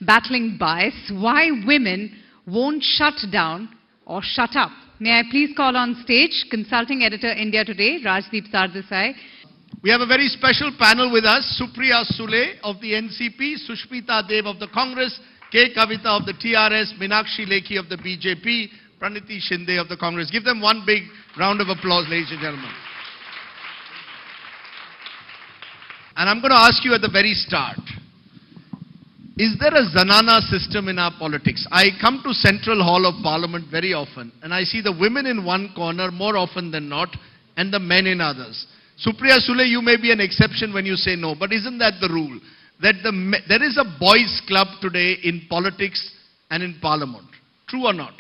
battling bias, why women won't shut down or shut up. May I please call on stage Consulting Editor India Today, Rajdeep Sardesai. We have a very special panel with us, Supriya Sule of the NCP, Sushmita Dev of the Congress, Kavitha of the TRS, Meenakshi, Lekhi of the BJP, Praniti, Shinde of the Congress. Give them one big round of applause, ladies and gentlemen. And I'm going to ask you at the very start, is there a Zanana system in our politics? I come to Central Hall of Parliament very often, and I see the women in one corner more often than not, and the men in others. Supriya Sule, you may be an exception when you say no, but isn't that the rule? That there is a boys' club today in politics and in Parliament. True or not?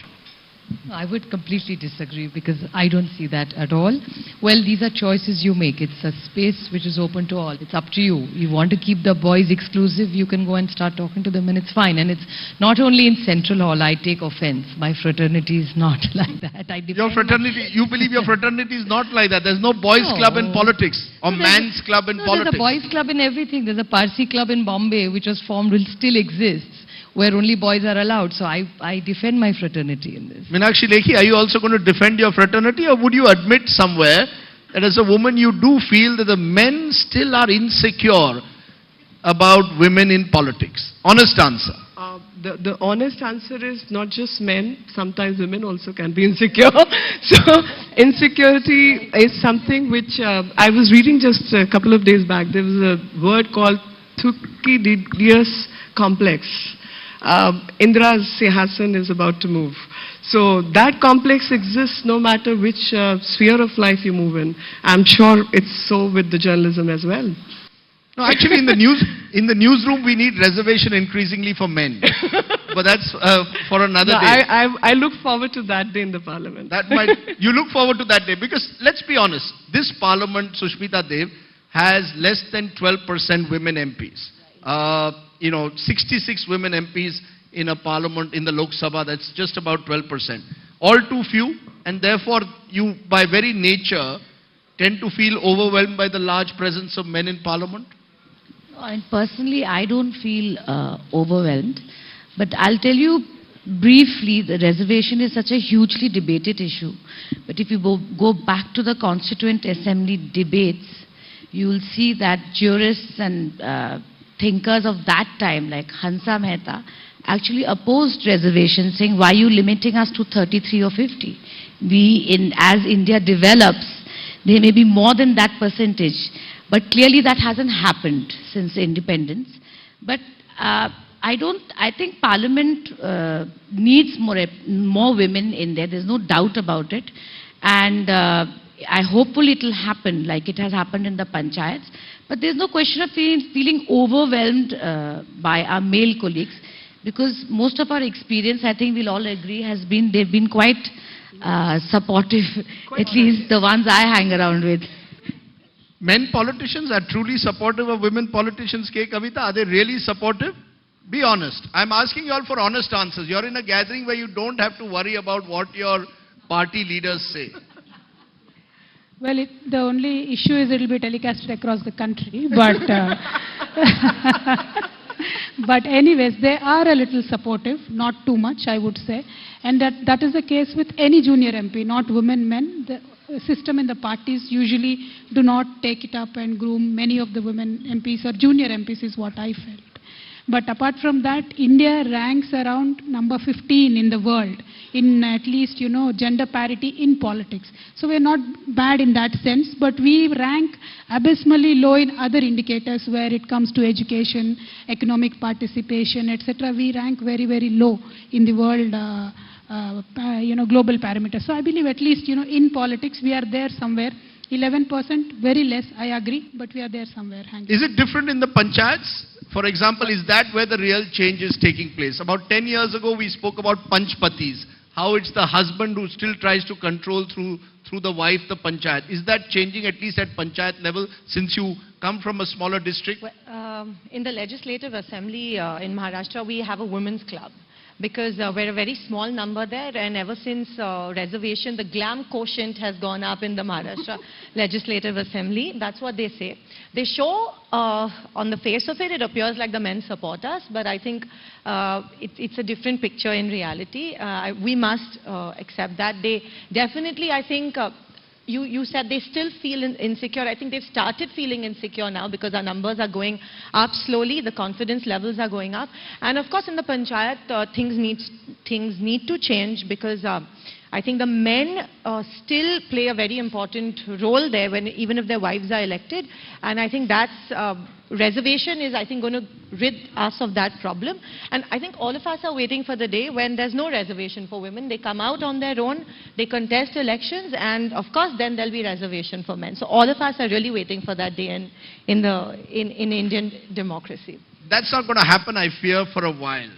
I would completely disagree because I don't see that at all. Well, these are choices you make. It's a space which is open to all. It's up to you. You want to keep the boys exclusive, you can go and start talking to them and it's fine. And it's not only in Central Hall. I take offense. My fraternity is not like that. Your fraternity, you believe your fraternity is not like that. There's no boys' club in politics or man's club in politics. There's a boys' club in everything. There's a Parsi club in Bombay which was formed, will still exists, where only boys are allowed. So I defend my fraternity in this. Meenakshi, Lekhi, are you also going to defend your fraternity, or would you admit somewhere that as a woman you do feel that the men still are insecure about women in politics? Honest answer. The honest answer is not just men, sometimes women also can be insecure. So insecurity is something which I was reading just a couple of days back. There was a word called Thucydides complex. Indra's Singhasan is about to move. So that complex exists no matter which sphere of life you move in. I'm sure it's so with the journalism as well. No, actually in the newsroom we need reservation increasingly for men. But that's for another day. I look forward to that day in the parliament. You look forward to that day because let's be honest, this parliament, Sushmita Dev, has less than 12% women MPs. 66 women MPs in a parliament, in the Lok Sabha, that's just about 12%. All too few, and therefore you, by very nature, tend to feel overwhelmed by the large presence of men in parliament? And personally, I don't feel overwhelmed. But I'll tell you briefly, the reservation is such a hugely debated issue. But if you go back to the Constituent Assembly debates, you will see that jurists and thinkers of that time, like Hansa Mehta, actually opposed reservations, saying, why are you limiting us to 33 or 50? As India develops, there may be more than that percentage. But clearly that hasn't happened since independence. But I think Parliament needs more women in there. There's no doubt about it. And I hopefully it will happen like it has happened in the Panchayats. But there's no question of feeling overwhelmed by our male colleagues, because most of our experience, I think we'll all agree, has been, they've been quite supportive, at least the ones I hang around with. Men politicians are truly supportive of women politicians, Kavitha? Are they really supportive? Be honest. I'm asking you all for honest answers. You're in a gathering where you don't have to worry about what your party leaders say. Well, the only issue is it will be telecasted across the country, but but anyways, they are a little supportive, not too much, I would say, and that is the case with any junior MP, not women, men. The system in the parties usually do not take it up and groom many of the women MPs or junior MPs is what I felt. But apart from that, India ranks around number 15 in the world in at least, gender parity in politics. So we're not bad in that sense, but we rank abysmally low in other indicators where it comes to education, economic participation, etc. We rank very, very low in the world, global parameters. So I believe at least, in politics, we are there somewhere. 11%, very less, I agree, but we are there somewhere. Is it different in the Panchayats? For example, is that where the real change is taking place? About 10 years ago, we spoke about Panchpatis, how it's the husband who still tries to control through the wife the Panchayat. Is that changing at least at Panchayat level since you come from a smaller district? In the Legislative Assembly in Maharashtra, we have a women's club. because we're a very small number there, and ever since reservation, the glam quotient has gone up in the Maharashtra Legislative Assembly. That's what they say. They show, on the face of it, it appears like the men support us, but I think it's a different picture in reality. We must accept that. They definitely, I think, you said they still feel insecure. I think they've started feeling insecure now because our numbers are going up slowly, the confidence levels are going up. And of course in the Panchayat, things need to change, because I think the men still play a very important role there, even if their wives are elected. And I think that's, reservation is, I think, going to rid us of that problem. And I think all of us are waiting for the day when there's no reservation for women. They come out on their own, they contest elections, and of course then there'll be reservation for men. So all of us are really waiting for that day in Indian democracy. That's not going to happen, I fear, for a while.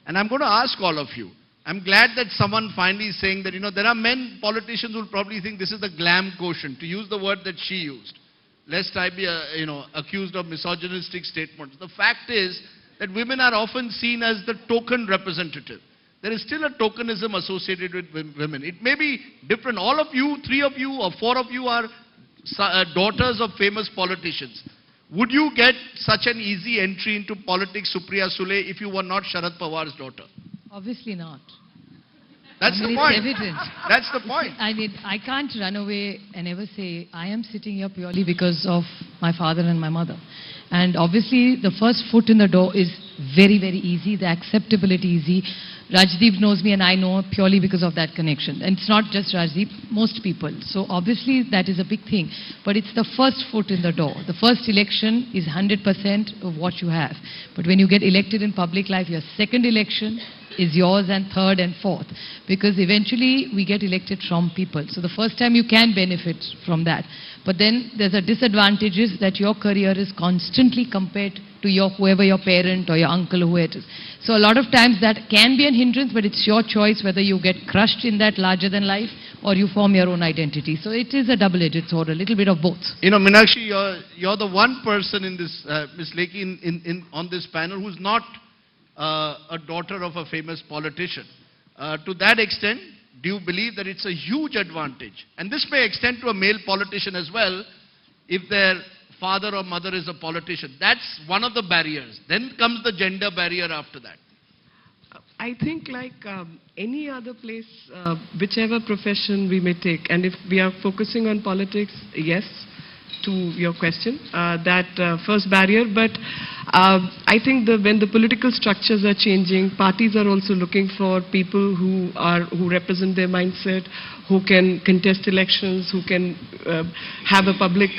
And I'm going to ask all of you. I'm glad that someone finally is saying that, there are men, politicians who will probably think this is the glam quotient, to use the word that she used. Lest I be, accused of misogynistic statements. The fact is that women are often seen as the token representative. There is still a tokenism associated with women. It may be different. All of you, 3 of you or 4 of you are daughters of famous politicians. Would you get such an easy entry into politics, Supriya Sule, if you were not Sharad Pawar's daughter? Obviously not. That's the point. It's evident. That's the point. I mean, I can't run away and ever say, I am sitting here purely because of my father and my mother. And obviously, the first foot in the door is very, very easy. The acceptability easy. Rajdeep knows me and I know purely because of that connection. And it's not just Rajdeep, most people. So obviously, that is a big thing. But it's the first foot in the door. The first election is 100% of what you have. But when you get elected in public life, your second election is yours, and third and fourth, because eventually we get elected from people. So the first time you can benefit from that. But then there's a disadvantage is that your career is constantly compared to whoever your parent or your uncle, whoever it is. So a lot of times that can be a hindrance, but it's your choice whether you get crushed in that larger than life or you form your own identity. So it is a double-edged sword, a little bit of both. Meenakshi, you're the one person in this, Ms. Lekhi, on this panel who's not a daughter of a famous politician. To that extent, do you believe that it's a huge advantage? And this may extend to a male politician as well, if their father or mother is a politician. That's one of the barriers. Then comes the gender barrier after that. I think like any other place, whichever profession we may take, and if we are focusing on politics, yes, to your question, that first barrier. But I think when the political structures are changing, parties are also looking for people who represent their mindset, who can contest elections, who can have a public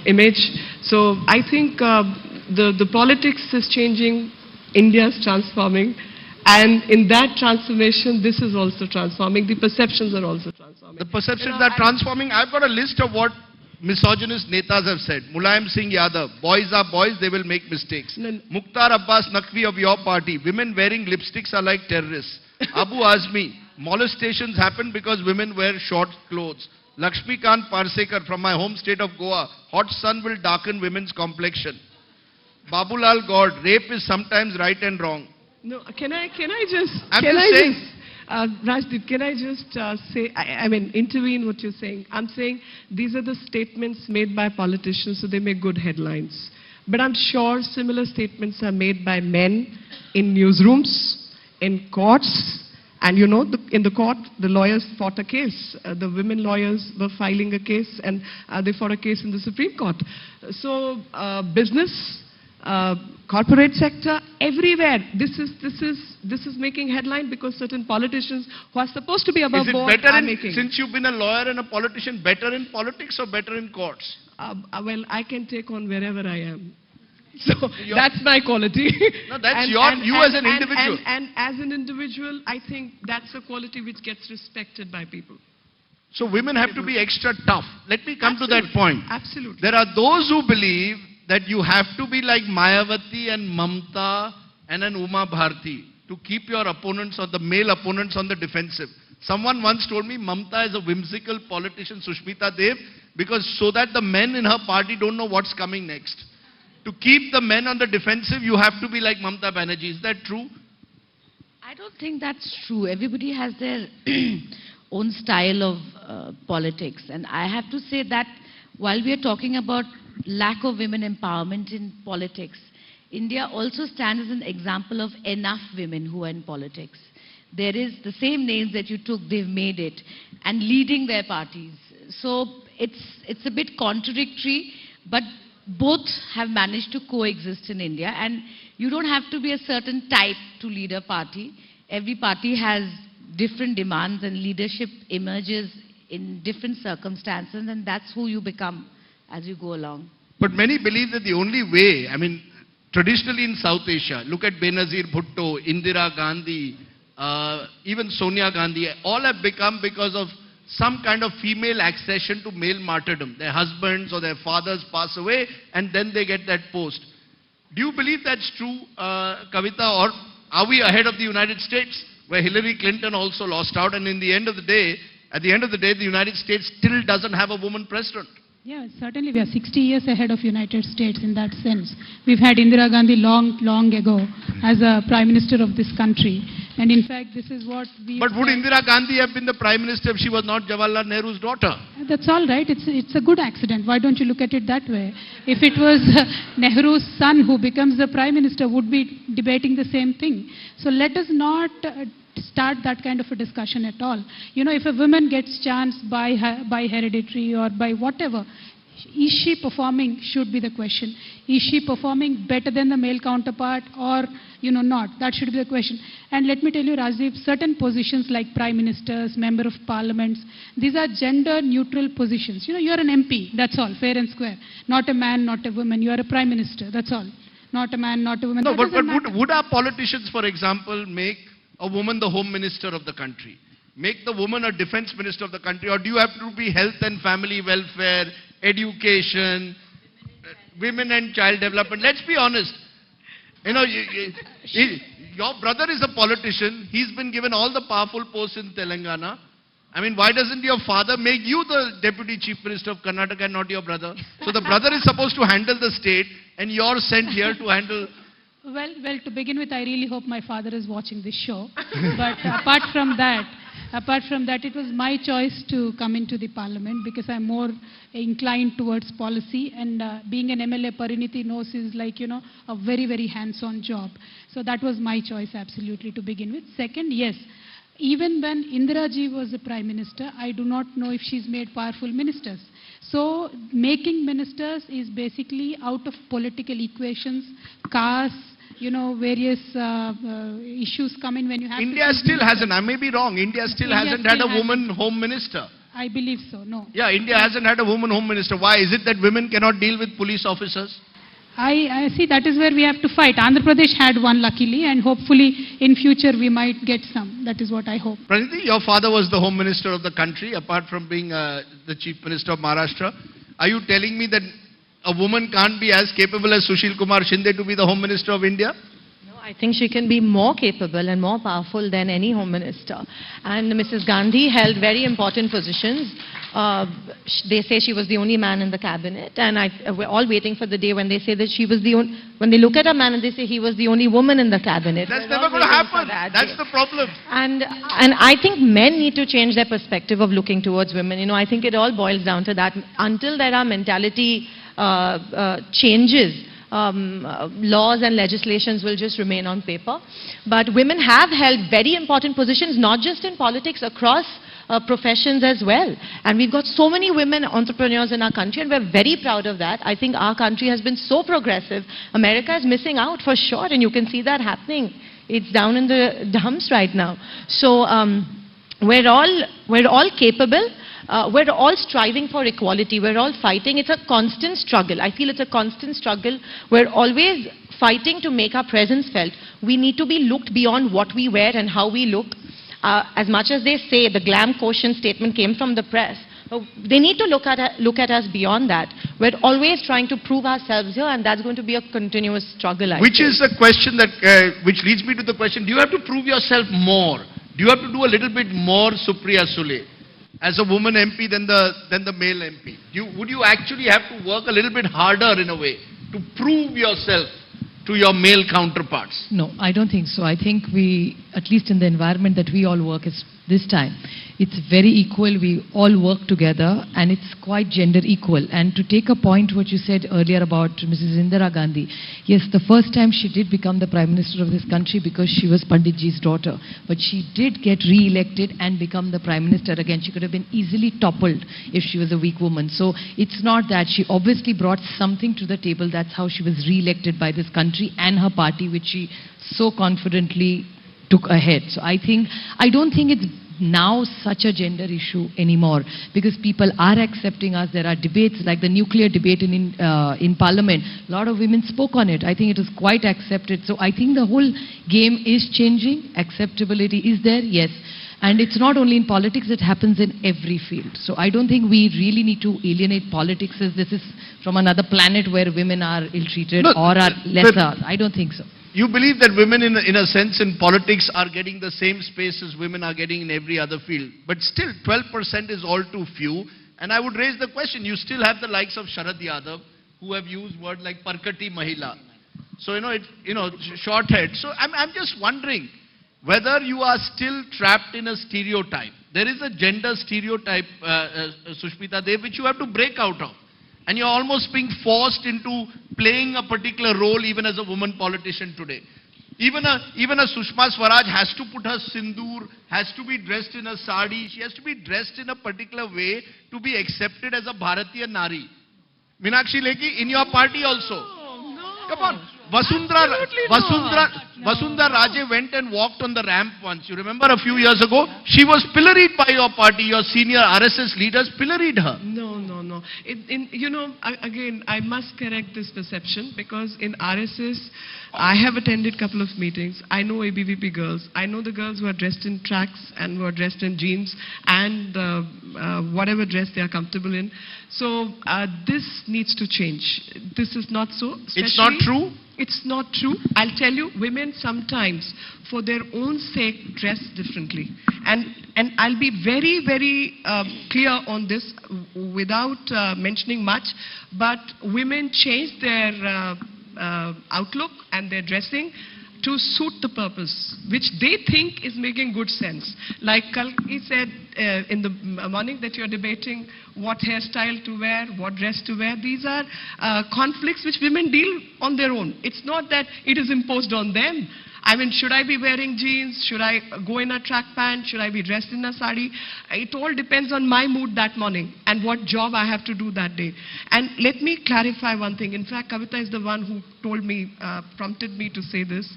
image. So I think the politics is changing, India is transforming, and in that transformation, this is also transforming. The perceptions are also transforming. The perceptions are transforming. I've got a list of what misogynist netas have said. Mulayam Singh Yadav, boys are boys, they will make mistakes. Mukhtar Abbas Naqvi of your party, women wearing lipsticks are like terrorists. Abu Azmi, molestations happen because women wear short clothes. Lakshmi Parsekar from my home state of Goa, hot sun will darken women's complexion. Babulal God, rape is sometimes right and wrong. No, can I just... Rajdeep, can I just say, I mean, intervene what you're saying. I'm saying these are the statements made by politicians, so they make good headlines. But I'm sure similar statements are made by men in newsrooms, in courts, and in the court, the lawyers fought a case. The women lawyers were filing a case, and they fought a case in the Supreme Court. So business, corporate sector, everywhere. This is making headline because certain politicians who are supposed to be above board are making. Since you've been a lawyer and a politician, better in politics or better in courts? Well, I can take on wherever I am. So that's my quality. No, that's you as an individual. And as an individual, I think that's a quality which gets respected by people. So women have to be extra tough. Let me come to that point. Absolutely. There are those who believe that you have to be like Mayawati and Mamta and an Uma Bharti to keep your opponents or the male opponents on the defensive. Someone once told me Mamta is a whimsical politician, Sushmita Dev, because so that the men in her party don't know what's coming next. To keep the men on the defensive, you have to be like Mamta Banerjee. Is that true? I don't think that's true. Everybody has their own style of politics. And I have to say that while we are talking about lack of women empowerment in politics, India also stands as an example of enough women who are in politics. There is the same names that you took, they've made it, and leading their parties. So it's a bit contradictory, but both have managed to coexist in India. And you don't have to be a certain type to lead a party. Every party has different demands, and leadership emerges in different circumstances, and that's who you become as you go along. But many believe that the only way, I mean, traditionally in South Asia, look at Benazir Bhutto, Indira Gandhi, even Sonia Gandhi, all have become because of some kind of female accession to male martyrdom. Their husbands or their fathers pass away and then they get that post. Do you believe that's true, Kavitha, or are we ahead of the United States, where Hillary Clinton also lost out, and at the end of the day, the United States still doesn't have a woman president? Yeah, certainly we are 60 years ahead of United States in that sense. We've had Indira Gandhi long ago as a Prime Minister of this country. And in fact, this is what we... But would Indira Gandhi have been the Prime Minister if she was not Jawaharlal Nehru's daughter? That's all right. It's a good accident. Why don't you look at it that way? If it was Nehru's son who becomes the Prime Minister, would be debating the same thing. So let us not start that kind of a discussion at all. You know, if a woman gets chance by hereditary or by whatever, is she performing should be the question. Is she performing better than the male counterpart or, not? That should be the question. And let me tell you, Rajdeep, certain positions like Prime Ministers, Member of Parliaments, these are gender-neutral positions. You are an MP, that's all, fair and square. Not a man, not a woman. You are a Prime Minister, that's all. Not a man, not a woman. No, but would our politicians, for example, make a woman the Home Minister of the country? Make the woman a Defense Minister of the country? Or do you have to be Health and Family Welfare, Education, Women and Child Development? Let's be honest. Your brother is a politician. He's been given all the powerful posts in Telangana. I mean, why doesn't your father make you the Deputy Chief Minister of Karnataka and not your brother? So the brother is supposed to handle the state and you're sent here to handle... Well, to begin with, I really hope my father is watching this show. But apart from that, it was my choice to come into the parliament because I'm more inclined towards policy, and being an MLA, Praniti knows, is like, a very, very hands-on job. So that was my choice, absolutely, to begin with. Second, yes, even when Indira ji was the Prime Minister, I do not know if she's made powerful ministers. So making ministers is basically out of political equations, castes, various issues come in when you have... India still hasn't, I may be wrong, India still hasn't had a woman Home Minister. I believe so, no. Yeah, India hasn't had a woman Home Minister. Why? Is it that women cannot deal with police officers? I see, that is where we have to fight. Andhra Pradesh had one, luckily, and hopefully in future we might get some. That is what I hope. Praniti, your father was the Home Minister of the country, apart from being the Chief Minister of Maharashtra. Are you telling me that a woman can't be as capable as Sushil Kumar Shinde to be the Home Minister of India? No, I think she can be more capable and more powerful than any Home Minister. And Mrs. Gandhi held very important positions. They say she was the only man in the cabinet, and we're all waiting for the day when they say that she was the only... When they look at a man and they say he was the only woman in the cabinet. That's never going to happen. That's the problem. And I think men need to change their perspective of looking towards women. I think it all boils down to that. Until there are mentality changes, laws and legislations will just remain on paper. But women have held very important positions, not just in politics, across professions as well. And we've got so many women entrepreneurs in our country, and we're very proud of that. I think our country has been so progressive. America is missing out for sure, and you can see that happening. It's down in the dumps right now. So we're all capable. We're all striving for equality. We're all fighting. It's a constant struggle. I feel it's a constant struggle. We're always fighting to make our presence felt. We need to be looked beyond what we wear and how we look. As much as they say the glam quotient statement came from the press, they need to look at us beyond that. We're always trying to prove ourselves here, and that's going to be a continuous struggle. Which is a question that, which leads me to the question, do you have to prove yourself more? Do you have to do a little bit more, Supriya Sule, as a woman MP than the male MP? Would you actually have to work a little bit harder in a way to prove yourself to your male counterparts? No, I don't think so. I think we, at least in the environment that we all work is this time, it's very equal. We all work together and it's quite gender equal. And to take a point what you said earlier about Mrs. Indira Gandhi, yes, the first time she did become the Prime Minister of this country because she was Panditji's daughter. But she did get re-elected and become the Prime Minister again. She could have been easily toppled if she was a weak woman. So it's not that. She obviously brought something to the table. That's how she was re-elected by this country and her party, which she so confidently took ahead. So I don't think it's now such a gender issue anymore because people are accepting us. There are debates like the nuclear debate in Parliament. A lot of women spoke on it. I think it is quite accepted. So I think the whole game is changing. Acceptability is there, yes. And it's not only in politics, it happens in every field. So I don't think we really need to alienate politics as this is from another planet where women are ill-treated or are lesser. I don't think so. You believe that women in a sense in politics are getting the same space as women are getting in every other field. But still 12% is all too few. And I would raise the question, you still have the likes of Sharad Yadav who have used words like Parkati Mahila. So, short head. So I'm just wondering whether you are still trapped in a stereotype. There is a gender stereotype, Sushmita Dev, which you have to break out of. And you're almost being forced into playing a particular role even as a woman politician today. Even a Sushma Swaraj has to put her sindoor, has to be dressed in a sari. She has to be dressed in a particular way to be accepted as a Bhartiya Nari. Meenakshi Lekhi, in your party also. Come on. Vasundhara Raje went and walked on the ramp once. You remember a few years ago? She was pilloried by your party. Your senior RSS leaders pilloried her. No. Again, I must correct this perception because in RSS, I have attended a couple of meetings. I know ABVP girls. I know the girls who are dressed in tracks and who are dressed in jeans and whatever dress they are comfortable in. So this needs to change. This is not so. It's not true? It's not true. I'll tell you, women sometimes, for their own sake, dress differently. And I'll be very, very clear on this without mentioning much. But women change their outlook and their dressing to suit the purpose, which they think is making good sense. Like Kalki said in the morning that you're debating what hairstyle to wear, what dress to wear. These are conflicts which women deal on their own. It's not that it is imposed on them. I mean, should I be wearing jeans? Should I go in a track pant? Should I be dressed in a sari? It all depends on my mood that morning and what job I have to do that day. And let me clarify one thing. In fact, Kavitha is the one who told me, prompted me to say this.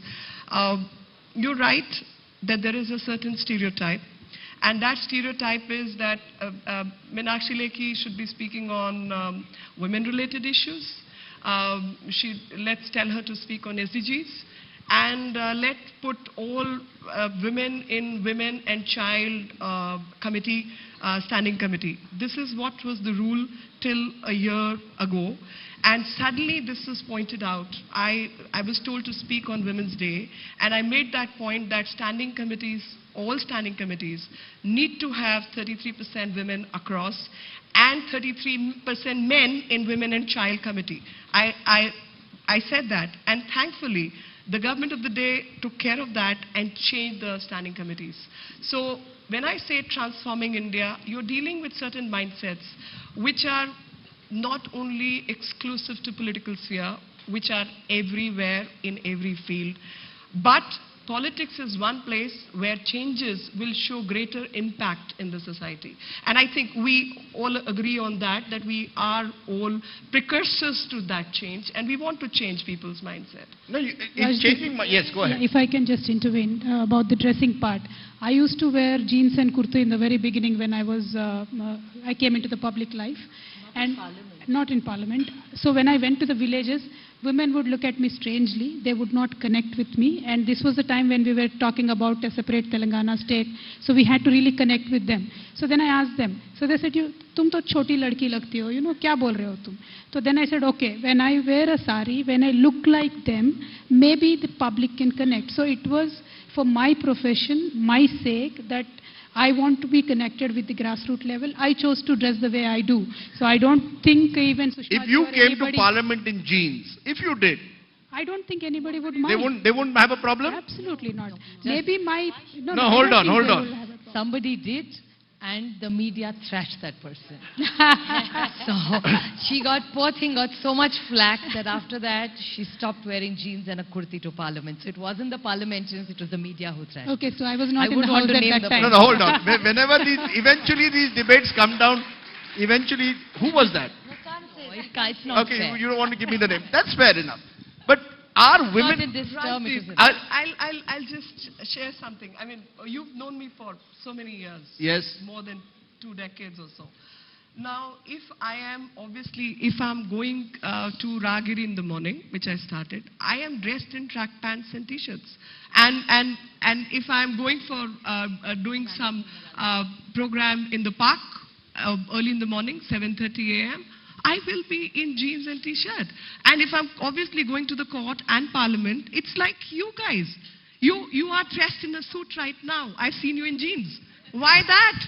You're right that there is a certain stereotype. And that stereotype is that Meenakshi Lekhi should be speaking on women-related issues. Let's tell her to speak on SDGs. And let's put all women in Women and Child Committee, Standing Committee. This is what was the rule till a year ago. And suddenly this is pointed out. I was told to speak on Women's Day, and I made that point that standing committees, all standing committees, need to have 33% women across and 33% men in Women and Child Committee. I said that, and thankfully, the government of the day took care of that and changed the standing committees. So when I say transforming India, you're dealing with certain mindsets which are not only exclusive to political sphere, which are everywhere in every field, but politics is one place where changes will show greater impact in the society. And I think we all agree on that we are all precursors to that change, and we want to change people's mindset. No, it's changing. Yes, go ahead. If I can just intervene about the dressing part. I used to wear jeans and kurta in the very beginning when I came into the public life. Not in Parliament. So when I went to the villages, women would look at me strangely. They would not connect with me. And this was the time when we were talking about a separate Telangana state. So we had to really connect with them. So then I asked them. So they said, "Tum to choti ladki lagti ho. Kya bol rahe ho tum?" So then I said, okay, when I wear a sari, when I look like them, maybe the public can connect. So it was for my profession, my sake, that I want to be connected with the grassroots level. I chose to dress the way I do. So I don't think even Sushma If you came to Parliament in jeans, if you did, I don't think anybody would mind. They wouldn't have a problem? Absolutely not. Maybe my... No, hold on. Somebody did, and the media thrashed that person. So she got, poor thing, got so much flack that after that she stopped wearing jeans and a kurti to parliament. So it wasn't the parliamentarians, it was the media who thrashed. Okay, so I was not I in the house at that time. No, hold on. Whenever eventually these debates come down, eventually, who was that? It's not okay, fair. you don't want to give me the name. That's fair enough. But are women... Not in this term, it isn't. I'll just share something. I mean, you've known me for so many years. Yes. More than 2 decades or so. Now, if I'm going to Ragiri in the morning, which I started, I am dressed in track pants and t-shirts. And if I'm going for doing some program in the park early in the morning, 7:30 a.m., I will be in jeans and t-shirt. And if I'm obviously going to the court and parliament, it's like you guys. You are dressed in a suit right now. I've seen you in jeans. Why that?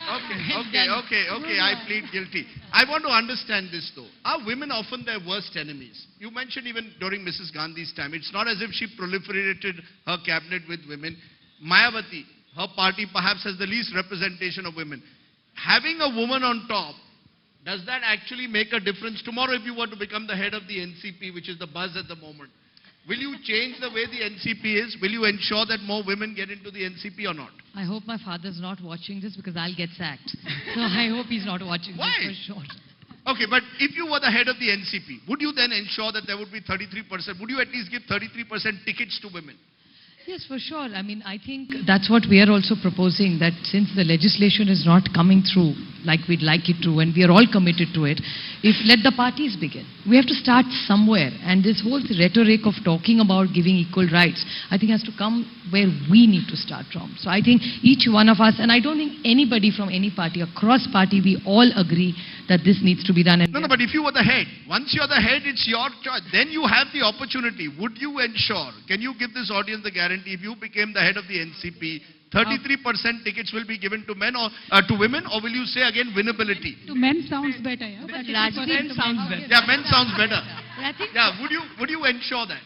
Okay, I plead guilty. I want to understand this though. Are women often their worst enemies? You mentioned even during Mrs. Gandhi's time, it's not as if she proliferated her cabinet with women. Mayawati, her party perhaps has the least representation of women. Having a woman on top, does that actually make a difference? Tomorrow if you were to become the head of the NCP, which is the buzz at the moment, will you change the way the NCP is? Will you ensure that more women get into the NCP or not? I hope my father's not watching this because I'll get sacked. So I hope he's not watching this for sure. Okay, but if you were the head of the NCP, would you then ensure that there would be 33%? Would you at least give 33% tickets to women? Yes, for sure. I mean, I think that's what we are also proposing, that since the legislation is not coming through like we'd like it to, and we are all committed to it, let the parties begin. We have to start somewhere, and this whole rhetoric of talking about giving equal rights, I think has to come where we need to start from. So I think each one of us, and I don't think anybody from any party, across party, we all agree that this needs to be done. And no, but if you were the head, once you're the head, it's your choice. Then you have the opportunity. Would you ensure, can you give this audience the guarantee, if you became the head of the NCP, 33% tickets will be given to men or to women, or will you say again winnability? To men sounds better, yeah. But men sounds better. Yeah, men sounds better. Yeah, would you ensure that?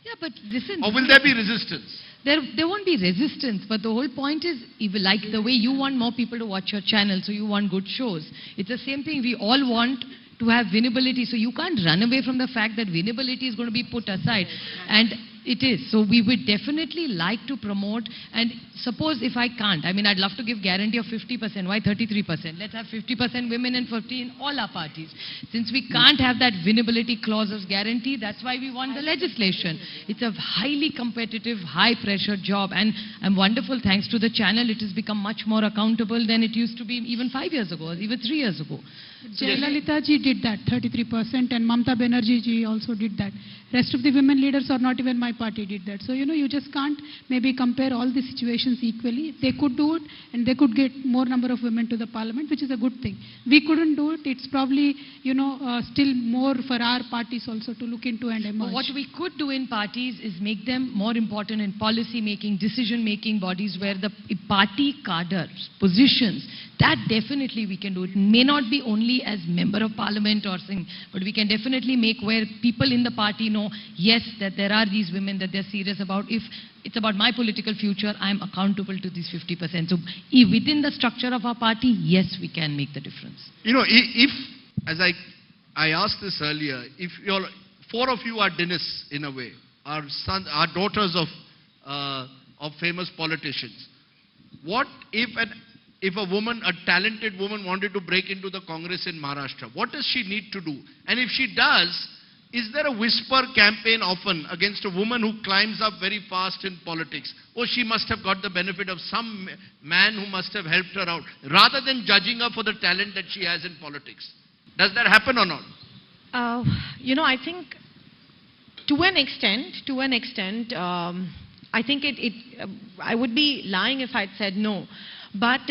Yeah, but listen. Or will there be resistance? There won't be resistance, but the whole point is, even like the way you want more people to watch your channel, so you want good shows. It's the same thing. We all want to have winnability, so you can't run away from the fact that winnability is going to be put aside. And it is. So we would definitely like to promote, and suppose if I can't, I mean, I'd love to give guarantee of 50%. Why 33%? Let's have 50% women and 50% in all our parties. Since we can't have that winnability clause as guarantee, that's why we want the legislation. It's a highly competitive, high-pressure job, and I'm wonderful, thanks to the channel, it has become much more accountable than it used to be even 5 years ago, or even 3 years ago. Jayalalitha ji did that, 33%, and Mamta Banerjee ji also did that. Rest of the women leaders, or not even my party, did that. So, you just can't maybe compare all the situations equally. They could do it, and they could get more number of women to the parliament, which is a good thing. We couldn't do it. It's probably, still more for our parties also to look into and emerge. What we could do in parties is make them more important in policy-making, decision-making bodies where the party cadres, positions, that definitely we can do. It may not be only as member of parliament or something, but we can definitely make where people in the party know, yes, that there are these women that they're serious about. If it's about my political future, I'm accountable to these 50%. So within the structure of our party, yes, we can make the difference. If, as I asked this earlier, if 4 of you are Dinis in a way, are daughters of famous politicians, what if a woman, a talented woman, wanted to break into the Congress in Maharashtra? What does she need to do? And if she does, is there a whisper campaign often against a woman who climbs up very fast in politics? Oh, she must have got the benefit of some man who must have helped her out, rather than judging her for the talent that she has in politics. Does that happen or not? I think to an extent, I think I would be lying if I'd said no. But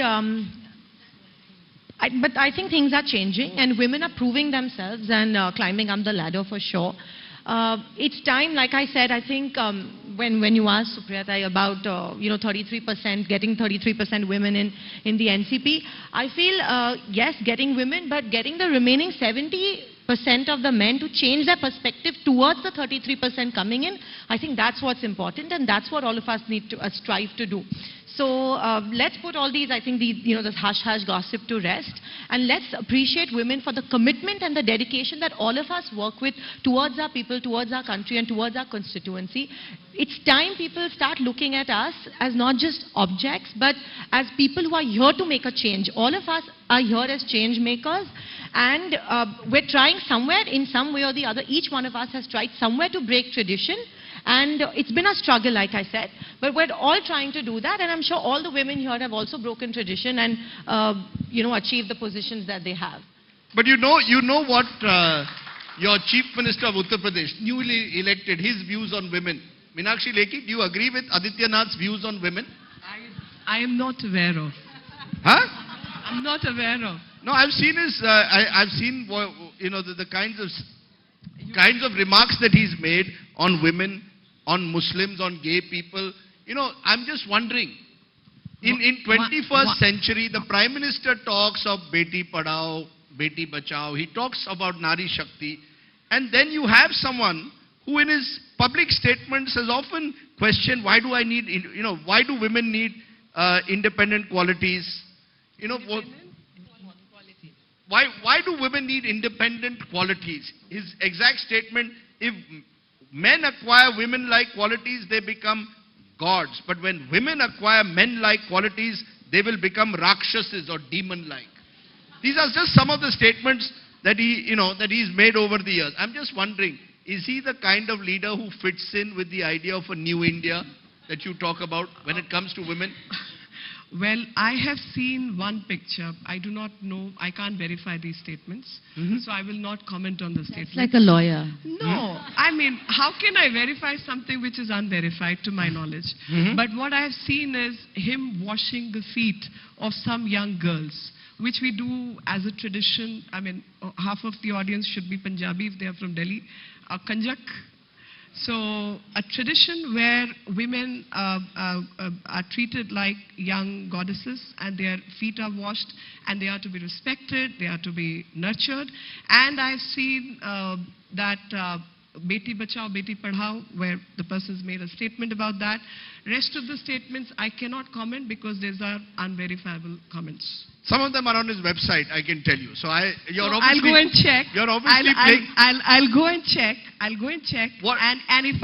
I think things are changing, and women are proving themselves and climbing up the ladder for sure. It's time, like I said, I think when you asked Supriya about 33%, getting 33% women in the NCP, I feel yes, getting women, but getting the remaining 70 of the men to change their perspective towards the 33% coming in. I think that's what's important, and that's what all of us need to strive to do. So let's put all these, I think, this hush-hush gossip to rest, and let's appreciate women for the commitment and the dedication that all of us work with towards our people, towards our country, and towards our constituency. It's time people start looking at us as not just objects, but as people who are here to make a change. All of us are here as change makers, and we're trying somewhere, in some way or the other, each one of us has tried somewhere to break tradition. And it's been a struggle, like I said, but we're all trying to do that, and I'm sure all the women here have also broken tradition and, achieved the positions that they have. But you know what your Chief Minister of Uttar Pradesh, newly elected, his views on women. Meenakshi, Lekhi, do you agree with Adityanath's views on women? I am not aware of. Huh? I'm not aware of. No, I've seen his, I've seen, the kinds of remarks that he's made on women, on Muslims, on gay people. I'm just wondering, in 21st century, the Prime Minister talks of Beti Padhao, Beti Bachao, he talks about Nari Shakti, and then you have someone who in his public statements has often questioned, why do women need independent qualities? Why do women need independent qualities? His exact statement, if men acquire women-like qualities, they become gods. But when women acquire men-like qualities, they will become rakshasas or demon-like. These are just some of the statements that he's made over the years. I'm just wondering, is he the kind of leader who fits in with the idea of a new India that you talk about when it comes to women? Well, I have seen one picture. I do not know. I can't verify these statements. So I will not comment on the statement. Like a lawyer. No. I mean, how can I verify something which is unverified to my knowledge? But what I have seen is him washing the feet of some young girls, which we do as a tradition. I mean, half of the audience should be Punjabi if they are from Delhi. Kanjak. So a tradition where women are treated like young goddesses, and their feet are washed, and they are to be respected, they are to be nurtured. And I've seen that Beti Bachao, Beti Padhao, where the person's made a statement about that. Rest of the statements I cannot comment because these are unverifiable comments. Some of them are on his website, I can tell you. So I'll go and check. You're obviously playing. I'll go and check. I'll go and check. What? And if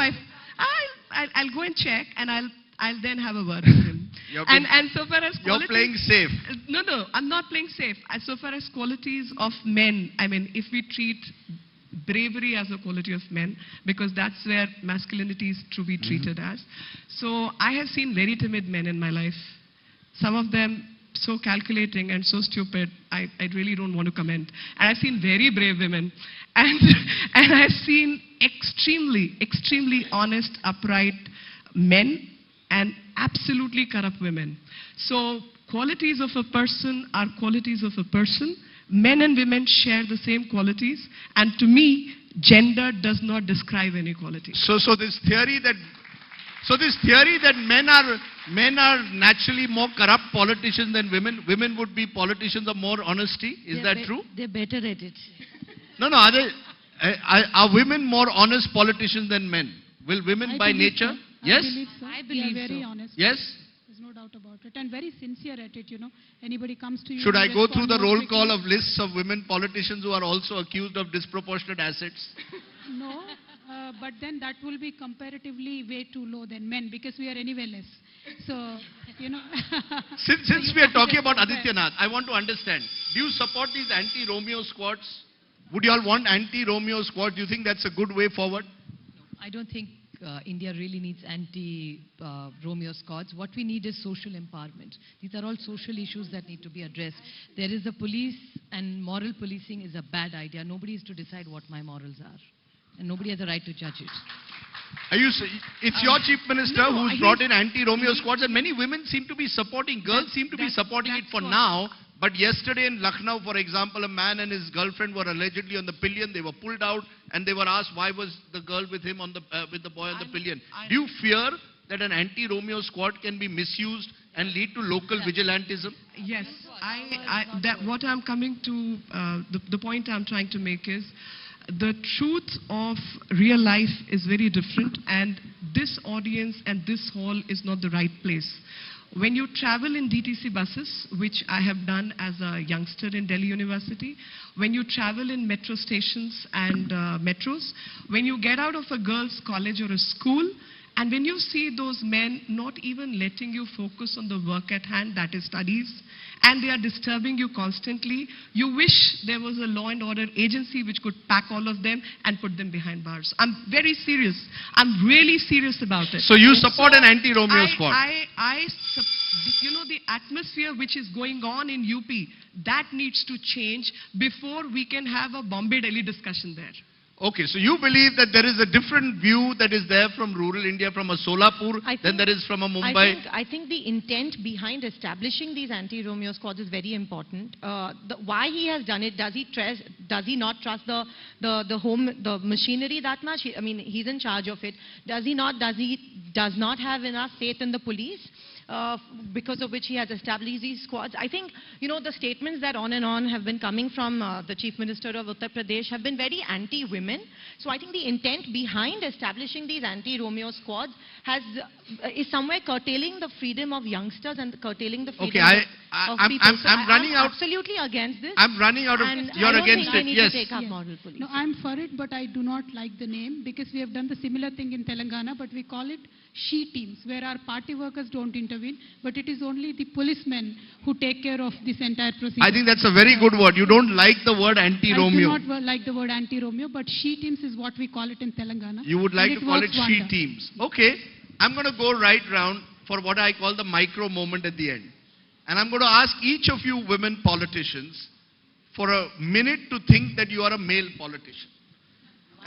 I'll go and check, and I'll then have a word with him. And so far as you're playing safe. No, I'm not playing safe. So far as qualities of men, I mean, if we treat bravery as a quality of men, because that's where masculinity is to be treated as. So I have seen very timid men in my life. Some of them so calculating and so stupid, I really don't want to comment. And I've seen very brave women. And I've seen extremely honest, upright men and absolutely corrupt women. So qualities of a person are qualities of a person. Men and women share the same qualities, and to me, gender does not describe any quality. So this theory that men are naturally more corrupt politicians than women. Women would be politicians of more honesty. Is that true? They're better at it. No. Are women more honest politicians than men? Will women by nature? So. Yes. I believe so. Very honest. Yes. No doubt about it, and very sincere at it. Anybody comes to you. Should I go through the roll call of lists of women politicians who are also accused of disproportionate assets? No, but then that will be comparatively way too low than men, because we are anyway less. So, Since we are talking about Adityanath, I want to understand. Do you support these anti-Romeo squads? Would you all want anti-Romeo squads? Do you think that's a good way forward? I don't think India really needs anti-Romeo squads. What we need is social empowerment. These are all social issues that need to be addressed. There is a police, and moral policing is a bad idea. Nobody is to decide what my morals are, and nobody has a right to judge it. It's your Chief Minister who's brought in anti-Romeo squads, and many women seem to be supporting, girls seem to be supporting it for now. But yesterday in Lucknow, for example, a man and his girlfriend were allegedly on the pillion. They were pulled out, and they were asked why was the girl with him with the boy on the pillion. Do you fear that an anti-Romeo squad can be misused and lead to local vigilantism? Yes, what I'm coming to, the point I'm trying to make is, the truth of real life is very different, and this audience and this hall is not the right place. When you travel in DTC buses, which I have done as a youngster in Delhi University, when you travel in metro stations and metros, when you get out of a girls' college or a school, and when you see those men not even letting you focus on the work at hand, that is studies, and they are disturbing you constantly, you wish there was a law and order agency which could pack all of them and put them behind bars. I'm very serious. I'm really serious about it. So you support an anti-Romeo squad? You know, the atmosphere which is going on in UP, that needs to change before we can have a Bombay-Delhi discussion there. Okay, so you believe that there is a different view that is there from rural India, from a Solapur, than there is from a Mumbai? I think the intent behind establishing these anti-Romeo squads is very important. Why he has done it, does he not trust the machinery that much? I mean, he's in charge of it. Does he not have enough faith in the police? Because of which he has established these squads. I think, you know, the statements that on and on have been coming from the Chief Minister of Uttar Pradesh have been very anti-women. So I think the intent behind establishing these anti-Romeo squads is somewhere curtailing the freedom of youngsters and curtailing the freedom of people. I'm running out. Absolutely against this. I'm running out of. You're against it. Yes. To take up model police. No, I'm for it, but I do not like the name because we have done the similar thing in Telangana, but we call it she teams, where our party workers don't intervene, but it is only the policemen who take care of this entire procedure. I think that's a very good word. You don't like the word anti-Romeo. I do not like the word anti-Romeo, but she teams is what we call it in Telangana. You would like to call it she wonder. teams. Okay, I'm going to go right round for what I call the micro moment at the end. And I'm going to ask each of you women politicians for a minute to think that you are a male politician.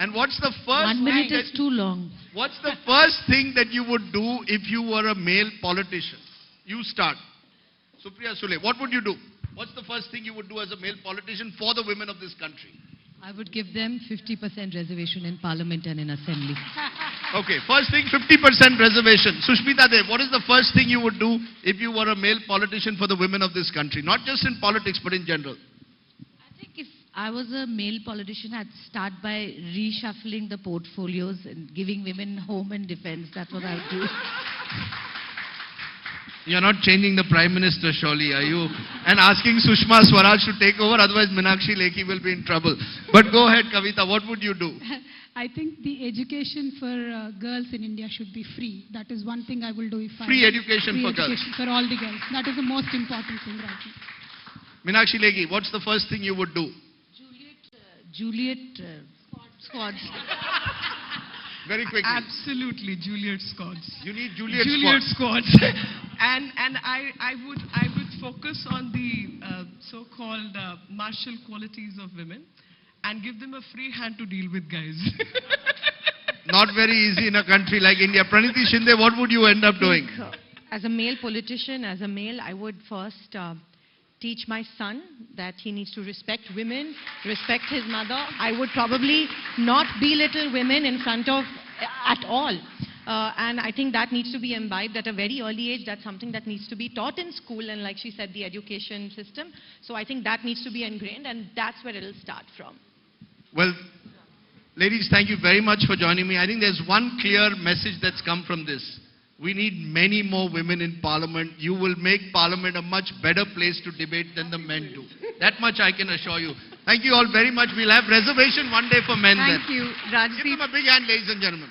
And what's the first 1 minute is too long. What's the first thing that you would do if you were a male politician? You start. Supriya Sule, what would you do? What's the first thing you would do as a male politician for the women of this country? I would give them 50% reservation in Parliament and in Assembly. Okay, first thing, 50% reservation. Sushmita Dev, what is the first thing you would do if you were a male politician for the women of this country? Not just in politics, but in general. I think if I was a male politician, I'd start by reshuffling the portfolios and giving women home and defense. That's what I would do. You're not changing the Prime Minister, surely, are you? And asking Sushma Swaraj to take over, otherwise Meenakshi Lekhi will be in trouble. But go ahead, Kavitha, what would you do? I think the education for girls in India should be free. That is one thing I will do if free education for girls. For all the girls. That is the most important thing right now. Meenakshi Lekhi, what's the first thing you would do? Juliet squads. Very quickly. Absolutely, Juliet squads. You need Juliet squads. and I would focus on the so-called martial qualities of women and give them a free hand to deal with guys. Not very easy in a country like India. Praniti, Shinde, what would you end up doing? As a male politician, as a male, I would first teach my son that he needs to respect women, respect his mother. I would probably not belittle women in front of at all. And I think that needs to be imbibed at a very early age. That's something that needs to be taught in school and, like she said, the education system. So I think that needs to be ingrained, and that's where it'll start from. Well, ladies, thank you very much for joining me. I think there's one clear message that's come from this. We need many more women in Parliament. You will make Parliament a much better place to debate than the men do. That much I can assure you. Thank you all very much. We'll have reservation one day for men then. Thank you, Rajdeep. Give them a big hand, ladies and gentlemen.